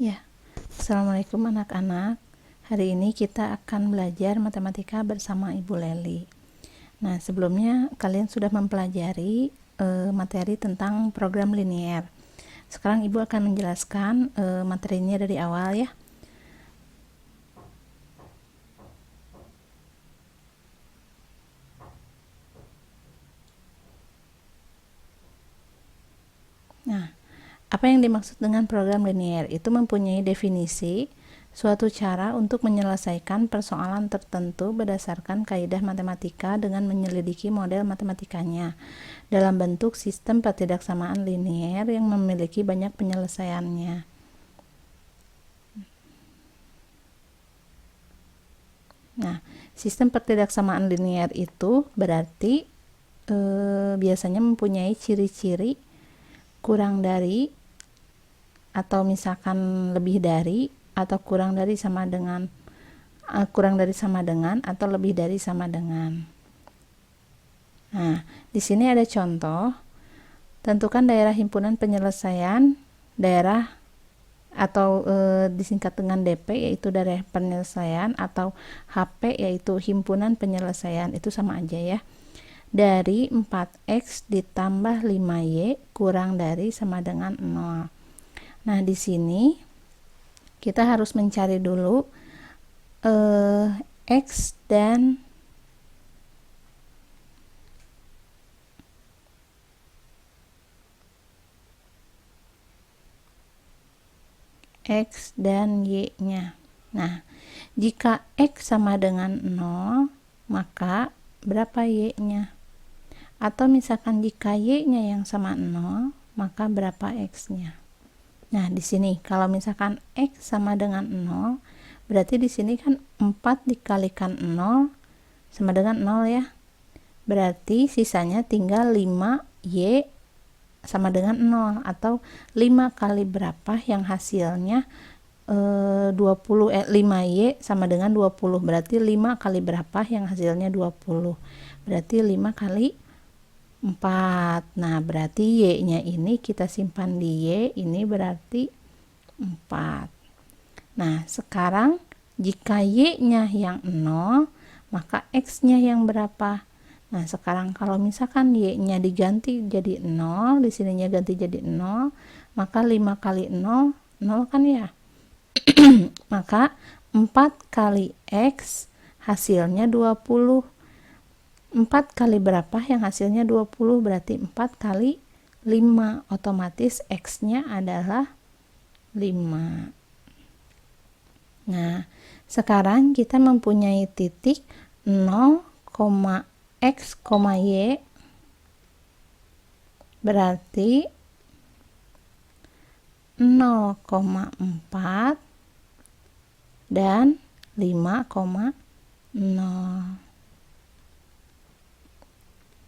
Ya, Assalamualaikum anak-anak. Hari ini kita akan belajar matematika bersama Ibu Leli. Nah, sebelumnya kalian sudah mempelajari materi tentang program linier. Sekarang Ibu akan menjelaskan materinya dari awal ya. Nah, apa yang dimaksud dengan program linier? Itu mempunyai definisi suatu cara untuk menyelesaikan persoalan tertentu berdasarkan kaidah matematika dengan menyelidiki model matematikanya dalam bentuk sistem pertidaksamaan linier yang memiliki banyak penyelesaiannya. Nah, sistem pertidaksamaan linier itu berarti biasanya mempunyai ciri-ciri kurang dari, atau misalkan lebih dari, atau kurang dari sama dengan atau lebih dari sama dengan. Nah, di sini ada contoh. Tentukan daerah himpunan penyelesaian daerah atau disingkat dengan DP, yaitu daerah penyelesaian, atau HP, yaitu himpunan penyelesaian. Itu sama aja ya. Dari 4x ditambah 5y kurang dari sama dengan 0. Nah, di sini kita harus mencari dulu x dan y-nya. Nah, jika x sama dengan 0, maka berapa y-nya? Atau misalkan jika y-nya yang sama 0, maka berapa x-nya? Nah, di sini kalau misalkan x sama dengan 0, berarti di sini kan 4 dikalikan 0 sama dengan 0 ya. Berarti sisanya tinggal 5y sama dengan 0, atau 5 kali berapa yang hasilnya 5y sama dengan 20. Berarti 5 kali berapa yang hasilnya 20. Berarti 5 kali 4. Nah, berarti y-nya ini kita simpan di y, ini berarti 4. Nah, sekarang jika y-nya yang 0, maka x-nya yang berapa? Nah, sekarang kalau misalkan y-nya diganti jadi 0, di sininya ganti jadi 0, maka 5 kali 0, 0 kan ya? Maka 4 kali x hasilnya 20. 4 kali berapa yang hasilnya 20? Berarti 4 kali 5. Otomatis x-nya adalah 5. Nah, sekarang kita mempunyai titik 0, x, y, berarti 0,4 dan 5,0.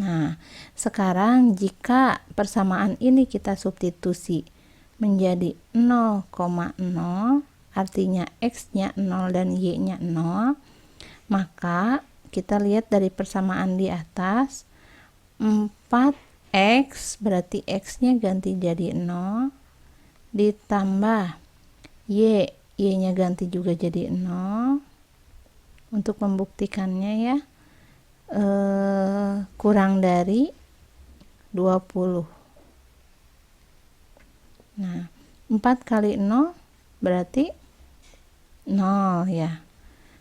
Nah, sekarang jika persamaan ini kita substitusi menjadi 0,0, artinya x-nya 0 dan y-nya 0, maka kita lihat dari persamaan di atas, 4x berarti x-nya ganti jadi 0, ditambah y-nya ganti juga jadi 0. Untuk membuktikannya ya, kurang dari 20. Nah, 4 kali 0 berarti 0 ya.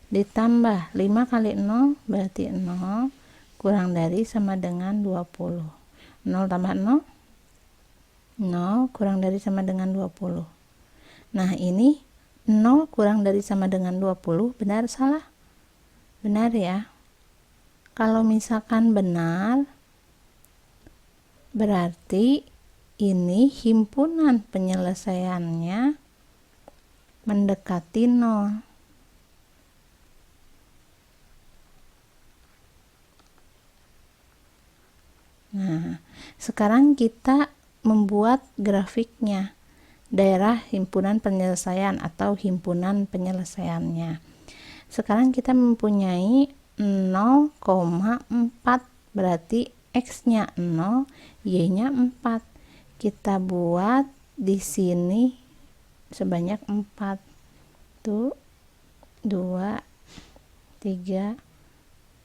Ditambah 5 kali 0 berarti 0, kurang dari sama dengan 20. 0 tambah 0, 0, kurang dari sama dengan 20. Nah, ini 0 kurang dari sama dengan 20, benar salah? Benar ya. Kalau misalkan benar, berarti ini himpunan penyelesaiannya mendekati 0. Nah, sekarang kita membuat grafiknya, daerah himpunan penyelesaian atau himpunan penyelesaiannya. Sekarang kita mempunyai 0,4, berarti x-nya 0, y-nya 4. Kita buat di sini sebanyak 4. Tuh 2, 3,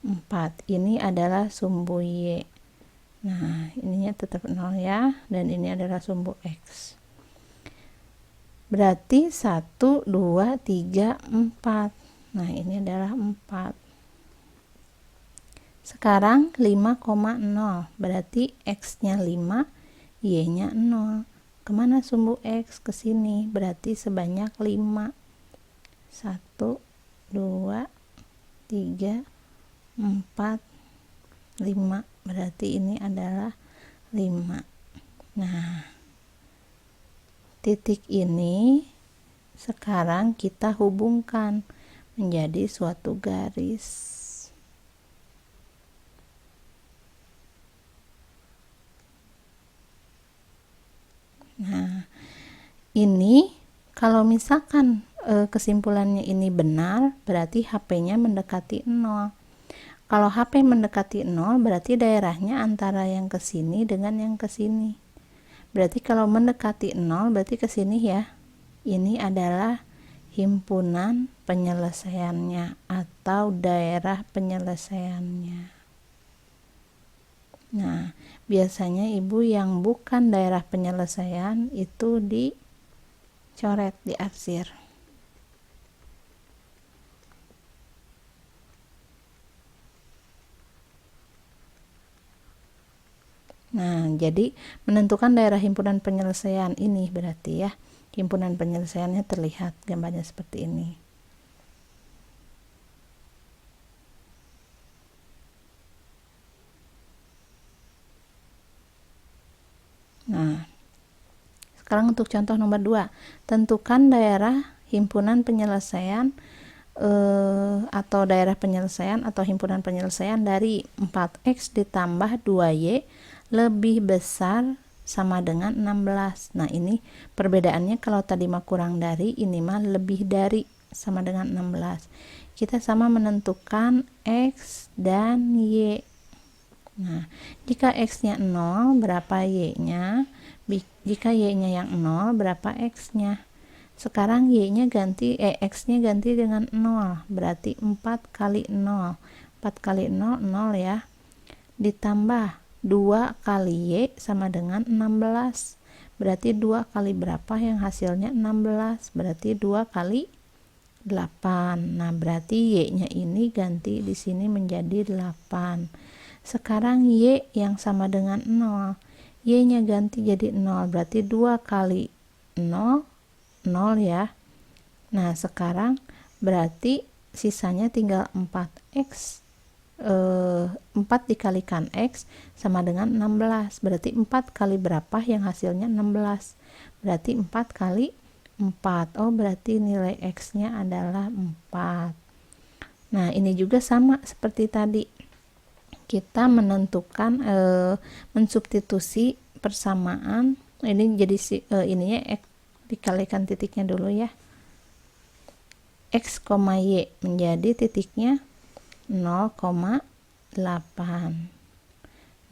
4. Ini adalah sumbu Y. Nah, ininya tetap 0 ya, dan ini adalah sumbu X. Berarti 1, 2, 3, 4. Nah, ini adalah 4. Sekarang 5,0. Berarti X-nya 5, Y-nya 0. Kemana sumbu X? Ke sini. Berarti sebanyak 5. 1, 2, 3, 4, 5. Berarti ini adalah 5. Nah, titik ini sekarang kita hubungkan menjadi suatu garis. Nah, ini kalau misalkan kesimpulannya ini benar, berarti HP-nya mendekati 0. Kalau HP mendekati 0, berarti daerahnya antara yang ke sini dengan yang ke sini. Berarti kalau mendekati 0, berarti ke sini ya. Ini adalah himpunan penyelesaiannya atau daerah penyelesaiannya. Nah, biasanya ibu yang bukan daerah penyelesaian itu dicoret, diarsir. Nah, jadi menentukan daerah himpunan penyelesaian ini berarti ya, himpunan penyelesaiannya terlihat gambarnya seperti ini. Nah, sekarang untuk contoh nomor 2, tentukan daerah himpunan penyelesaian atau daerah penyelesaian atau himpunan penyelesaian dari 4x ditambah 2y lebih besar sama dengan 16. Nah, ini perbedaannya kalau tadi mah kurang dari, ini mah lebih dari sama dengan 16. Kita sama menentukan x dan y. Nah, jika x-nya 0, berapa y-nya? Jika y-nya yang 0, berapa x-nya? Sekarang y-nya ganti, x-nya ganti dengan 0, berarti 4 kali 0. 4 kali 0, 0 ya. Ditambah 2 kali y sama dengan 16. Berarti 2 kali berapa yang hasilnya 16? Berarti 2 kali 8. Nah, berarti y-nya ini ganti di sini menjadi 8. Sekarang y yang sama dengan 0. Y-nya ganti jadi 0, berarti 2 kali 0, 0 ya. Nah, sekarang berarti sisanya tinggal 4x. 4 dikalikan x sama dengan 16. Berarti 4 kali berapa yang hasilnya 16? Berarti 4 kali 4. Oh, berarti nilai x-nya adalah 4. Nah, ini juga sama seperti tadi. Kita menentukan mensubstitusi persamaan. Ini jadi ininya dikalikan titiknya dulu ya. X, Y menjadi titiknya 0,8.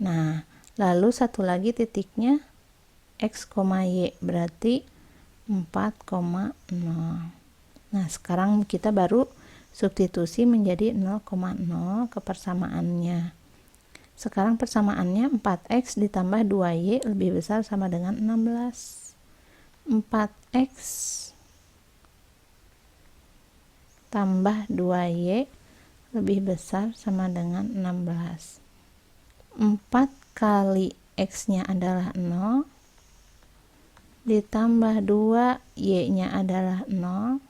Nah, lalu satu lagi titiknya X, Y berarti 4,0. Nah, sekarang kita baru substitusi menjadi 0,0 ke persamaannya. Sekarang persamaannya 4x ditambah 2y lebih besar sama dengan 16. 4x tambah 2y lebih besar sama dengan 16. 4 kali x-nya adalah 0 ditambah 2 y-nya adalah 0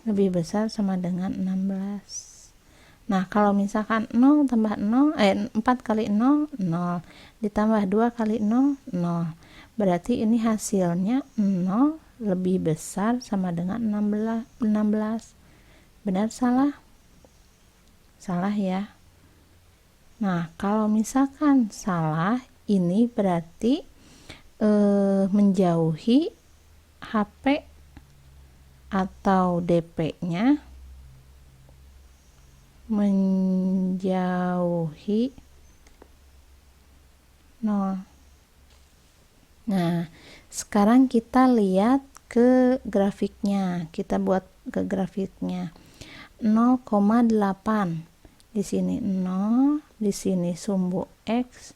lebih besar sama dengan 16. Nah, kalau misalkan 0 tambah 0, 4 kali 0, 0. Ditambah 2 kali 0, 0. Berarti ini hasilnya 0 lebih besar sama dengan 16. Benar salah? Salah ya. Nah, kalau misalkan salah, ini berarti menjauhi HP atau DP-nya menjauhi 0. Nah, sekarang kita lihat ke grafiknya. Kita buat ke grafiknya. 0,8. Di sini 0, di sini sumbu X,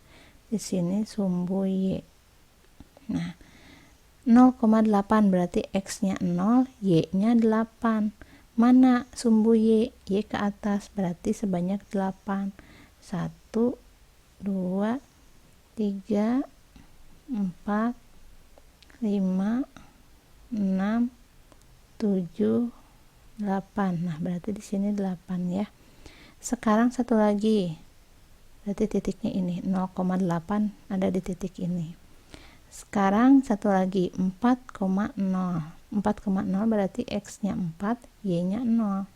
di sini sumbu Y. Nah, 0,8 berarti X-nya 0, Y-nya 8. Mana sumbu Y? Y ke atas, berarti sebanyak 8. 1, 2, 3, 4, 5, 6, 7, 8. Nah, berarti di sini 8 ya. Sekarang satu lagi. Berarti titiknya ini 0,8 ada di titik ini. Sekarang satu lagi 4,0. 4,0 berarti X-nya 4, Y-nya 0.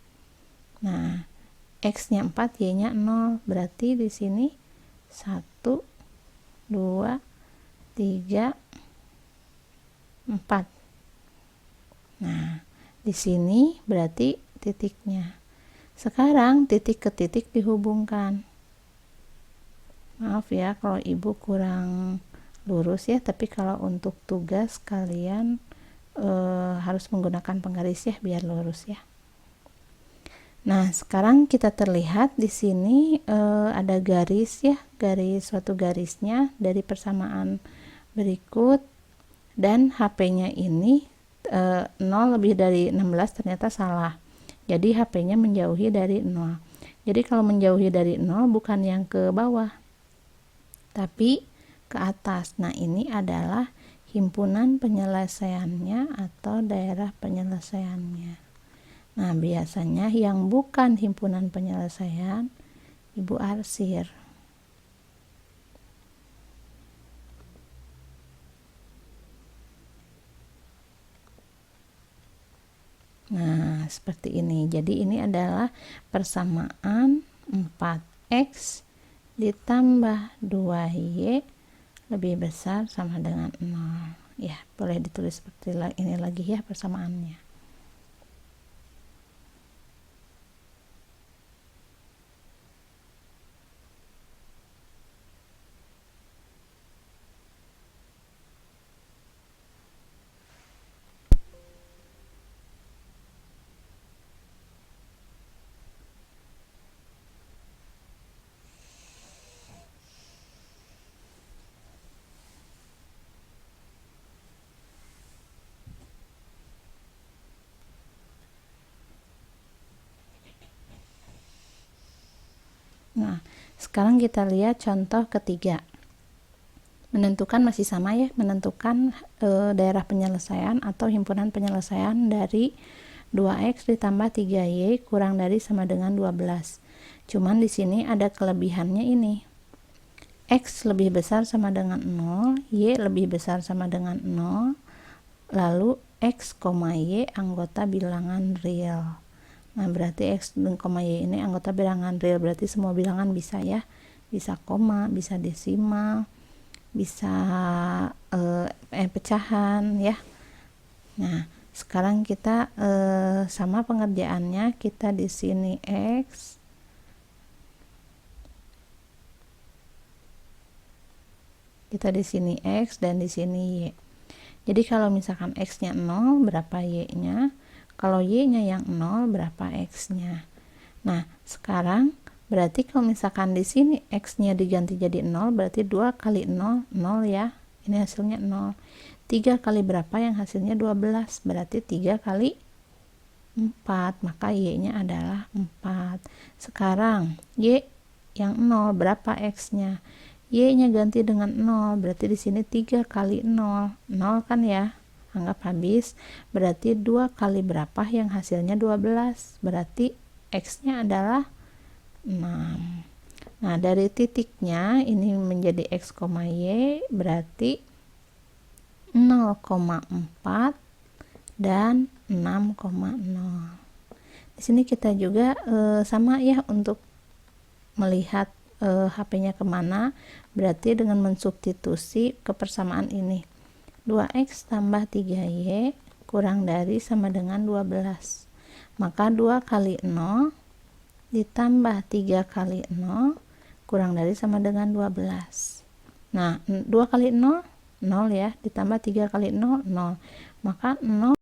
Nah, X-nya 4, Y-nya 0. Berarti di sini 1, 2, 3, 4. Nah, di sini berarti titiknya. Sekarang titik ke titik dihubungkan. Maaf ya kalau ibu kurang lurus ya, tapi kalau untuk tugas kalian harus menggunakan penggaris ya biar lurus ya. Nah, sekarang kita terlihat di sini ada garis ya, suatu garisnya dari persamaan berikut, dan HP-nya ini 0 lebih dari 16 ternyata salah. Jadi HP-nya menjauhi dari 0. Jadi kalau menjauhi dari 0 bukan yang ke bawah, tapi ke atas. Nah, ini adalah himpunan penyelesaiannya atau daerah penyelesaiannya. Nah, biasanya yang bukan himpunan penyelesaian ibu arsir. Nah, seperti ini. Jadi ini adalah persamaan 4X ditambah 2Y lebih besar sama dengan 0. Ya, boleh ditulis seperti ini lagi ya persamaannya. Nah, sekarang kita lihat contoh ketiga. Menentukan masih sama ya, menentukan daerah penyelesaian atau himpunan penyelesaian dari 2X ditambah 3Y kurang dari sama dengan 12. Cuman di sini ada kelebihannya ini. X lebih besar sama dengan 0, Y lebih besar sama dengan 0, lalu X, Y anggota bilangan real. Nah, berarti X dan Y ini anggota bilangan real, berarti semua bilangan bisa ya. Bisa koma, bisa desimal, bisa pecahan ya. Nah, sekarang kita sama pengerjaannya, kita di sini X, kita di sini X dan di sini Y. Jadi kalau misalkan X-nya 0, berapa Y-nya? Kalau Y-nya yang 0, berapa X-nya? Nah, sekarang berarti kalau misalkan di sini X-nya diganti jadi 0, berarti 2 kali 0, 0 ya. Ini hasilnya 0. 3 kali berapa yang hasilnya 12? Berarti 3 kali 4, maka Y-nya adalah 4. Sekarang Y yang 0, berapa X-nya? Y-nya ganti dengan 0, berarti di sini 3 kali 0, 0 kan ya? Anggap habis, berarti 2 kali berapa yang hasilnya 12, berarti X-nya adalah 6. Nah, dari titiknya ini menjadi X, Y, berarti 0,4 dan 6,0. Di sini kita juga sama ya untuk melihat HP-nya kemana, berarti dengan mensubstitusi ke persamaan ini. 2X tambah 3Y kurang dari sama dengan 12. Maka 2 kali 0 ditambah 3 kali 0 kurang dari sama dengan 12. Nah, 2 kali 0, 0 ya, ditambah 3 kali 0, 0. maka 0